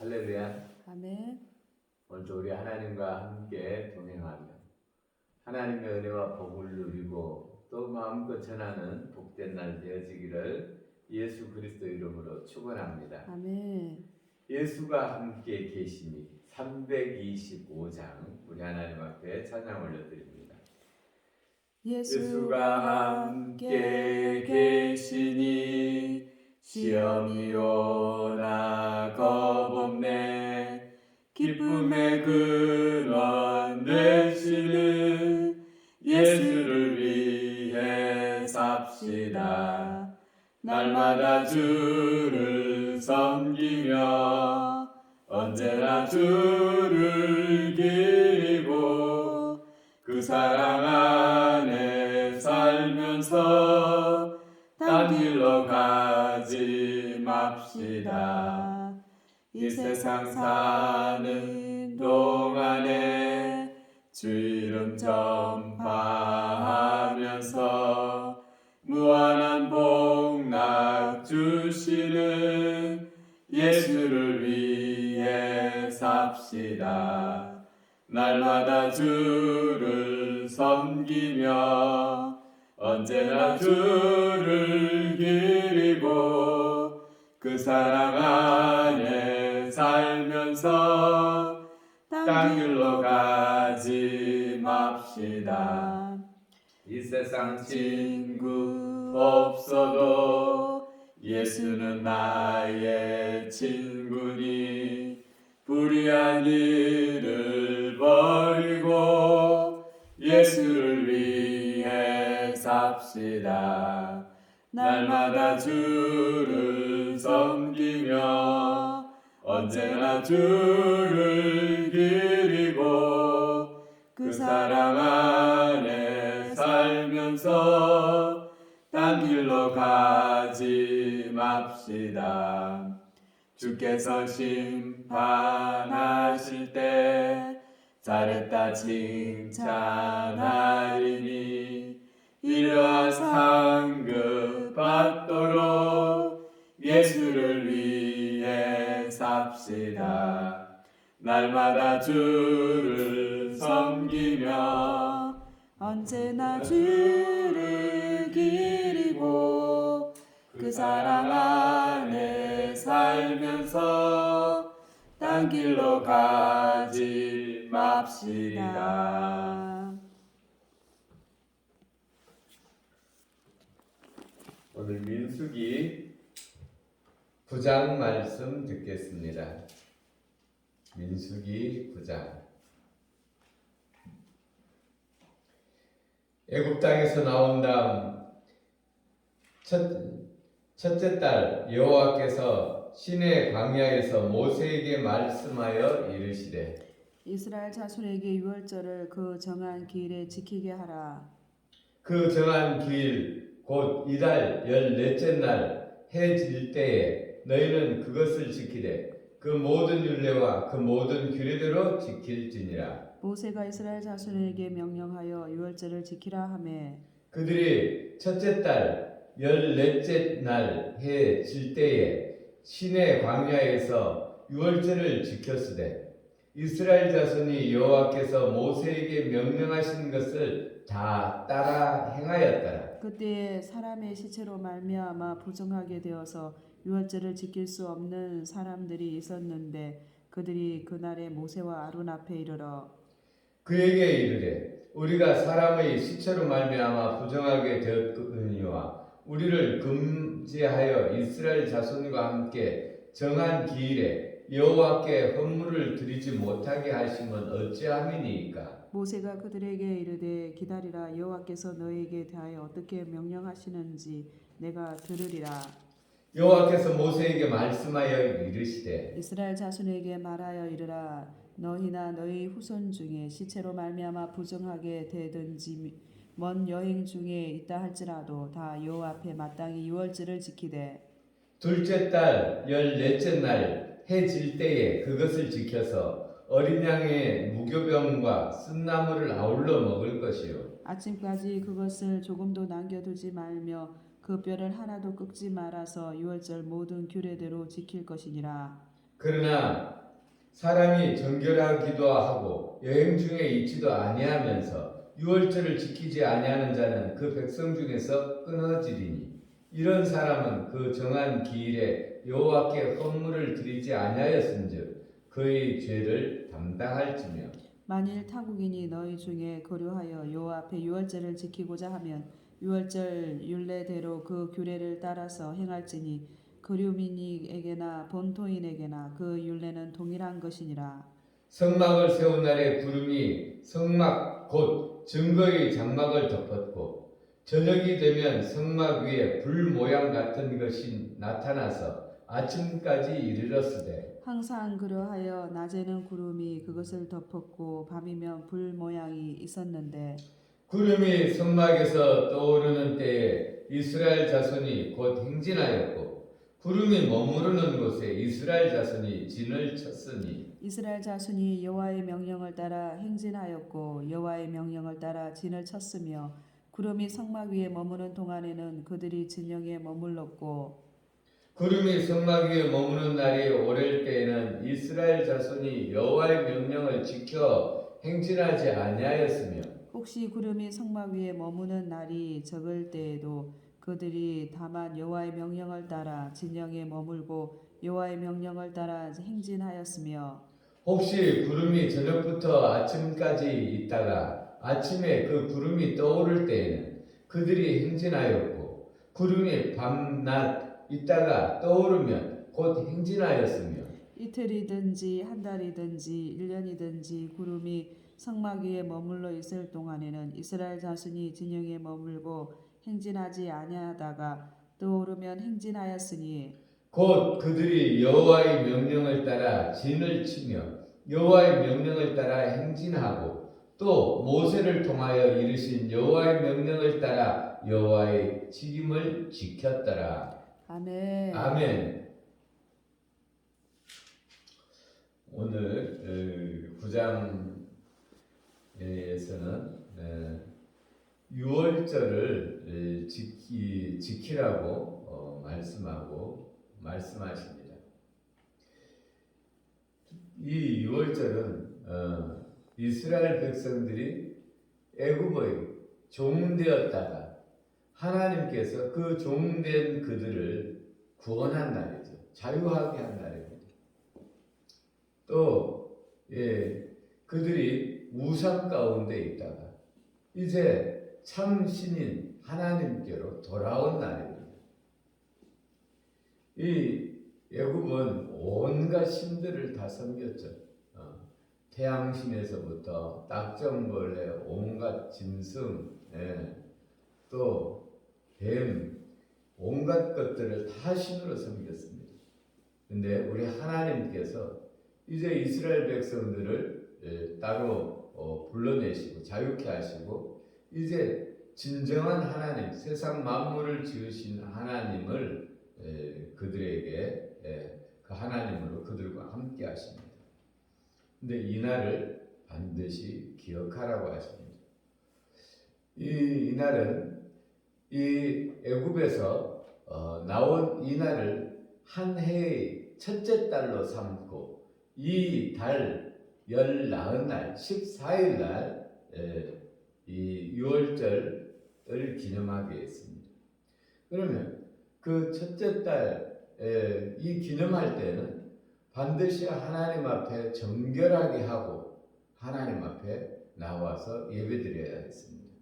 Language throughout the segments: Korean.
할렐루야. 아멘. 오늘도 우리 하나님과 함께 동행하며 하나님의 은혜와 복을 누리고 또 마음껏 전하는 복된 날 되어지기를 예수 그리스도 이름으로 축원합니다. 아멘. 예수가 함께 계시니 325장 우리 하나님 앞에 찬양 올려드립니다. 예수가 함께 계시니 시험이 오나 겁없네. 기쁨의 근원 되시는 예수를 위해 삽시다. 날마다 주를 섬기며 언제나 주를 기리고 그 사랑 안에 살면서 딴 길로 가지 맙시다. 이 세상 사는 동안에 주 이름 전파하면서 무한한 복락 주시는 예수를 위해 삽시다. 날마다 주를 섬기며 언제나 주를 기리고 그 사랑 안에 살면서 딴 길로 가지 맙시다. 이 세상 친구 없어도 예수는 나의 친구니 불의한 일을 버리고 예수를 위해 삽시다. 날마다 주를 섬기며 언제나 주를 기리고 그 사랑 안에 살면서 딴 길로 가지 맙시다. 주께서 심판하실 때 잘했다 칭찬하리니 이러한 상급 받도록 예수를 위해 삽시다. 날마다 주를 섬기며 언제나 주를 기리고 그 사랑 안에 살면서 딴 길로 가지 맙시다. 오늘 민수기 9장 말씀 듣겠습니다. 민수기 9장. 애굽 땅에서 나온 다음 첫째 달 여호와께서 시내 광야에서 모세에게 말씀하여 이르시되 이스라엘 자손에게 유월절을 그 정한 기일에 지키게 하라. 그 정한 기일 곧 이달 14째 날 해 질 때에 너희는 그것을 지키되 그 모든 율례와 그 모든 규례대로 지킬지니라. 모세가 이스라엘 자손에게 명령하여 유월절을 지키라 하매 그들이 첫째 달 14째 날 해 질 때에 시내 광야에서 유월절을 지켰으되 이스라엘 자손이 여호와께서 모세에게 명령하신 것을 다 따라 행하였더라. 그때에 사람의 시체로 말미암아 부정하게 되어서 유월절을 지킬 수 없는 사람들이 있었는데 그들이 그날에 모세와 아론 앞에 이르러 그에게 이르되 우리가 사람의 시체로 말미암아 부정하게 되었거니와 우리를 금지하여 이스라엘 자손과 함께 정한 기일에 여호와께 헌물을 드리지 못하게 하심은 어찌함이니이까. 모세가 그들에게 이르되 기다리라. 여호와께서 너희에게 대하여 어떻게 명령하시는지 내가 들으리라. 여호와께서 모세에게 말씀하여 이르시되 이스라엘 자손에게 말하여 이르라. 너희나 너희 후손 중에 시체로 말미암아 부정하게 되든지 먼 여행 중에 있다 할지라도 다 여호와 앞에 마땅히 유월절을 지키되 둘째 달 14째 날 해 질 때에 그것을 지켜서 어린 양의 무교병과 쓴나물을 아울러 먹을 것이요 아침까지 그것을 조금도 남겨두지 말며 그 뼈를 하나도 꺾지 말아서 유월절 모든 규례대로 지킬 것이니라. 그러나 사람이 정결하기도 하고 여행 중에 있지도 아니하면서 유월절을 지키지 아니하는 자는 그 백성 중에서 끊어지리니 이런 사람은 그 정한 기일에 여호와께 헌물을 드리지 아니하였은즉 그의 죄를 담당할지며 만일 타국인이 너희 중에 거류하여 여호와 앞에 유월절을 지키고자 하면 유월절 율례대로 그 규례를 따라서 행할지니 거류민에게나 본토인에게나 그 율례는 동일한 것이니라. 성막을 세운 날에 구름이 성막 곧 증거의 장막을 덮었고 저녁이 되면 성막 위에 불 모양 같은 것이 나타나서 아침까지 이르렀으되 항상 그러하여 낮에는 구름이 그것을 덮었고 밤이면 불 모양이 있었는데 구름이 성막에서 떠오르는 때에 이스라엘 자손이 곧 행진하였고 구름이 머무르는 곳에 이스라엘 자손이 진을 쳤으니 이스라엘 자손이 여호와의 명령을 따라 행진하였고 여호와의 명령을 따라 진을 쳤으며 구름이 성막 위에 머무는 동안에는 그들이 진영에 머물렀고 구름이 성막 위에 머무는 날이 오랠 때에는 이스라엘 자손이 여호와의 명령을 지켜 행진하지 아니하였으며 혹시 구름이 성막 위에 머무는 날이 적을 때에도 그들이 다만 여호와의 명령을 따라 진영에 머물고 여호와의 명령을 따라 행진하였으며 혹시 구름이 저녁부터 아침까지 있다가 아침에 그 구름이 떠오를 때에는 그들이 행진하였고 구름이 밤낮 있다가 떠오르면 곧 행진하였으며 이틀이든지 한 달이든지 1년이든지 구름이 성막 위에 머물러 있을 동안에는 이스라엘 자손이 진영에 머물고 행진하지 아니하다가 떠오르면 행진하였으니 곧 그들이 여호와의 명령을 따라 진을 치며 여호와의 명령을 따라 행진하고 또 모세를 통하여 이르신 여호와의 명령을 따라 여호와의 책임을 지켰더라. 아멘. 아멘. 오늘 9장에서는 유월절을 지키라고 말씀하십니다. 이 유월절은 이스라엘 백성들이 애굽의 종되었다가 하나님께서 그 종된 그들을 구원한 날이죠. 자유하게 한 날입니다. 또 그들이 우상 가운데 있다가 이제 참 신인 하나님께로 돌아온 날입니다. 이 애굽은 온갖 신들을 다 섬겼죠. 태양신에서부터 딱정벌레, 온갖 짐승, 또 뱀, 온갖 것들을 다 신으로 섬겼습니다. 근데 우리 하나님께서 이제 이스라엘 백성들을 따로 불러내시고 자유케 하시고 이제 진정한 하나님, 세상 만물을 지으신 하나님을 그들에게 그 하나님으로 그들과 함께 하십니다. 근데 이 날을 반드시 기억하라고 하십니다. 이 날은 이 애굽에서 나온 이 날을 한 해의 첫째 달로 삼고 이 달 14날 14일 날 이 유월절을 기념하게 했습니다. 그러면 그 첫째 달 이 기념할 때는 반드시 하나님 앞에 정결하게 하고 하나님 앞에 나와서 예배드려야 했습니다.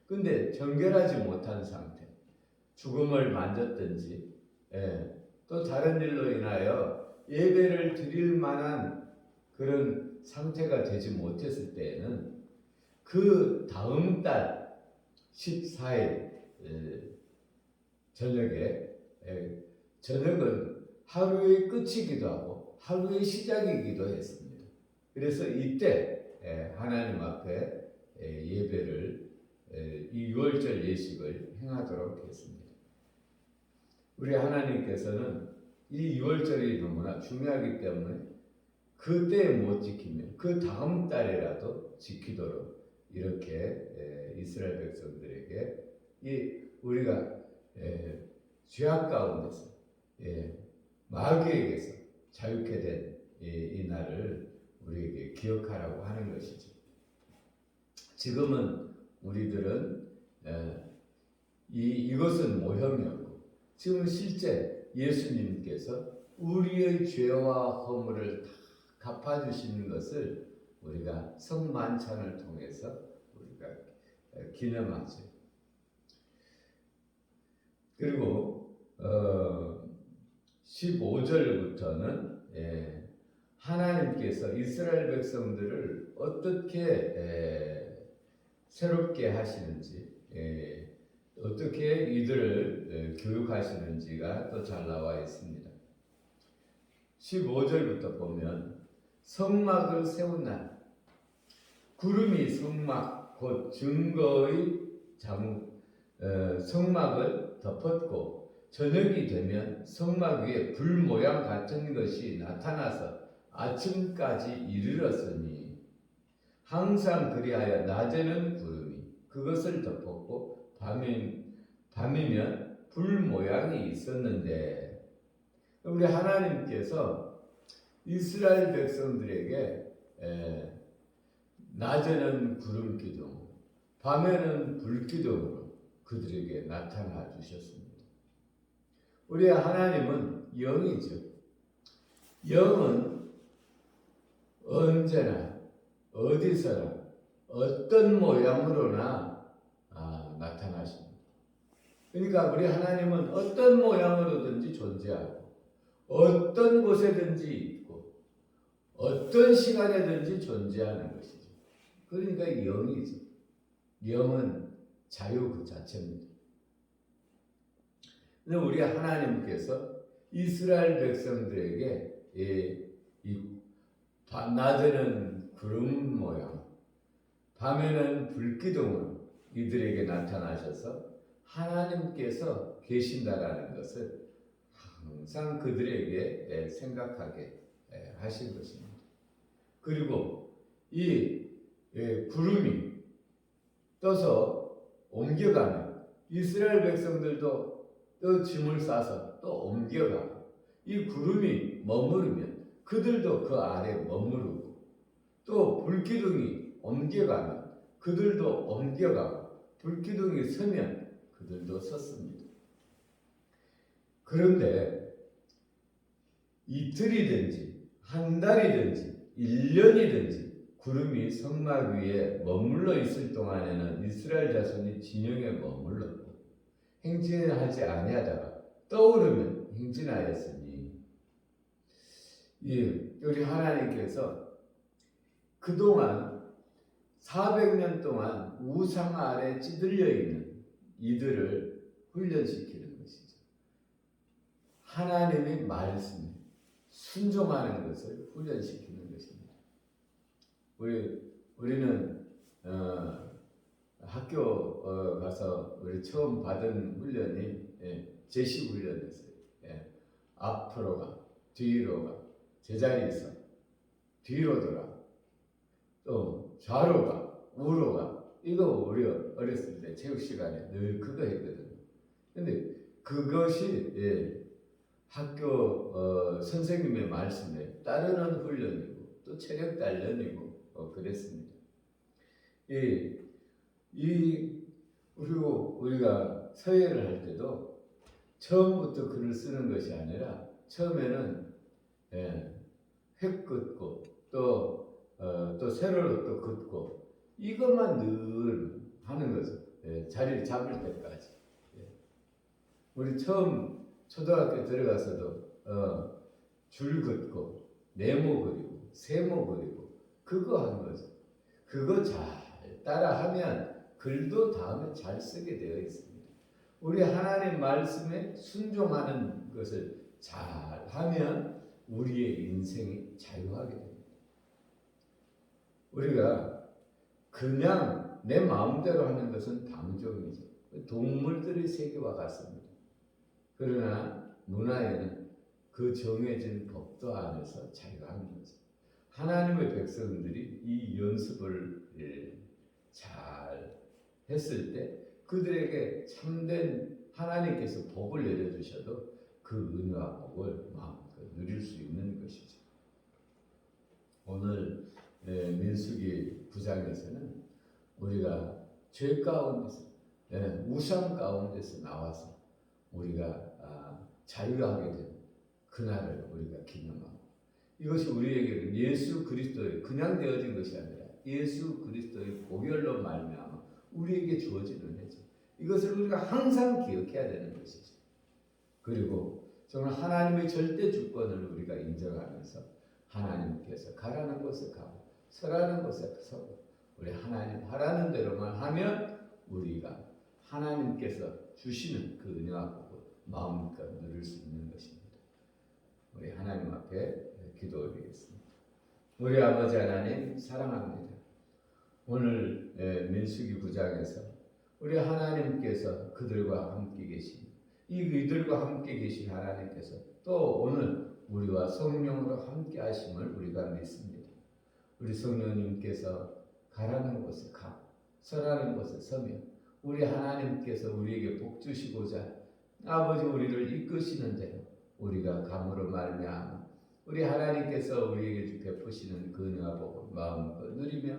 근데 정결하지 못한 상태, 죽음을 만졌든지 또 다른 일로 인하여 예배를 드릴 만한 그런 상태가 되지 못했을 때에는 그 다음 달 14일 저녁은 하루의 끝이기도 하고 하루의 시작이기도 했습니다. 그래서 이때 하나님 앞에 예배를 이 유월절 예식을 행하도록 했습니다. 우리 하나님께서는 이 유월절이 너무나 중요하기 때문에 그때 못 지키면 그 다음 달에라도 지키도록 이렇게 이스라엘 백성들에게 우리가 죄악 가운데서 마귀에게서 자유케 된 이 날을 우리에게 기억하라고 하는 것이죠. 지금은 우리들은 이것은 모형이었고, 지금 실제 예수님께서 우리의 죄와 허물을 다 갚아주시는 것을 우리가 성만찬을 통해서 우리가 기념하죠. 그리고 15절부터는 하나님께서 이스라엘 백성들을 어떻게 새롭게 하시는지, 어떻게 이들을 교육하시는지가 또 잘 나와 있습니다. 15절부터 보면 성막을 세운 날, 구름이 성막 곧 증거의 자국 성막을 덮었고, 저녁이 되면 성막 위에 불 모양 같은 것이 나타나서 아침까지 이르렀으니, 항상 그리하여 낮에는 구름이 그것을 덮었고 밤이면 불 모양이 있었는데, 우리 하나님께서 이스라엘 백성들에게 낮에는 구름 기둥, 밤에는 불 기둥으로 그들에게 나타나 주셨습니다. 우리 하나님은 영이죠. 영은 언제나 어디서나 어떤 모양으로나 나타나십니다. 그러니까 우리 하나님은 어떤 모양으로든지 존재하고, 어떤 곳에든지 있고, 어떤 시간에든지 존재하는 것이죠. 그러니까 영이죠. 영은 자유 그 자체입니다. 근데 우리 하나님께서 이스라엘 백성들에게 낮에는 구름 모양, 밤에는 불기둥으로 이들에게 나타나셔서 하나님께서 계신다라는 것을 항상 그들에게 생각하게 하신 것입니다. 그리고 이 구름이 떠서 옮겨가면 이스라엘 백성들도 또 짐을 싸서 또 옮겨가고, 이 구름이 머무르면 그들도 그 아래 머무르고, 또 불기둥이 옮겨가면 그들도 옮겨가고, 불기둥이 서면 그들도 섰습니다. 그런데 이틀이든지 한 달이든지 1년이든지 구름이 성막 위에 머물러 있을 동안에는 이스라엘 자손이 진영에 머물렀고, 행진하지 아니하다가 떠오르면 행진하였으니, 우리 하나님께서 그동안 400년 동안 우상 아래 찌들려 있는 이들을 훈련시키는 것이죠. 하나님의 말씀에 순종하는 것을 훈련시키는 것입니다. 우리는 학교 가서 우리 처음 받은 훈련이 제시 훈련이었어요. 앞으로 가, 뒤로 가, 제자리에 있어, 뒤로 돌아, 또 좌로 가, 우로 가. 이거 우리 어렸을 때 체육 시간에 늘 그거 했거든요. 근데 그것이 학교 선생님의 말씀에 따르는 훈련이고, 또 체력 단련이고 그랬습니다. 그리고 우리가 서예를 할 때도 처음부터 글을 쓰는 것이 아니라, 처음에는 획 긋고 또 세로로 또 긋고, 이것만 늘 하는 거죠. 자리를 잡을 때까지. 우리 처음 초등학교 들어가서도 줄 긋고 네모 그리고 세모 그리고 그거 하는 거죠. 그거 잘 따라하면 글도 다음에 잘 쓰게 되어 있습니다. 우리 하나님 말씀에 순종하는 것을 잘 하면 우리의 인생이 자유하게 됩니다. 우리가 그냥 내 마음대로 하는 것은 방종이죠. 동물들의 세계와 같습니다. 그러나 문화에는 그 정해진 법도 안에서 자유하는 거죠. 하나님의 백성들이 이 연습을 잘 했을 때 그들에게 참된 하나님께서 복을 내려주셔도 그 은혜와 복을 마음껏 누릴 수 있는 것이죠. 오늘 민수기 9장에서는 우리가 죄 가운데서 우상 가운데서 나와서 우리가 자유하게 된 그날을 우리가 기념하고, 이것이 우리에게는 예수 그리스도의 그냥 되어진 것이 아니라 예수 그리스도의 보혈로 말미암아 우리에게 주어진 은혜죠. 이것을 우리가 항상 기억해야 되는 것이죠. 그리고 정말 하나님의 절대 주권을 우리가 인정하면서 하나님께서 가라는 곳에 가고 서라는 곳에 서고 우리 하나님 하라는 대로만 하면 우리가 하나님께서 주시는 그 은혜와 복을 마음껏 누릴 수 있는 것입니다. 우리 하나님 앞에 기도 올리겠습니다. 우리 아버지 하나님 사랑합니다. 오늘 민수기 9장에서 우리 하나님께서 그들과 함께 계신 이들과 함께 계신 하나님께서 또 오늘 우리와 성령으로 함께 하심을 우리가 믿습니다. 우리 성령님께서 가라는 곳에 가고 서라는 곳에 서며 우리 하나님께서 우리에게 복 주시고자 아버지 우리를 이끄시는 대로 우리가 감으로 말미암아 우리 하나님께서 우리에게 베푸시는 그 은혜와 복을 마음껏 누리며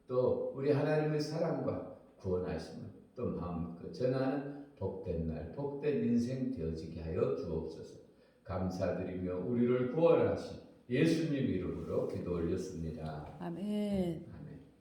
또 우리 하나님의 사랑과 구원하심을 또 마음껏 전하는 복된 날, 복된 인생 되어지게 하여 주옵소서. 감사드리며 우리를 구원하신 예수님 이름으로 기도 올렸습니다. 아멘.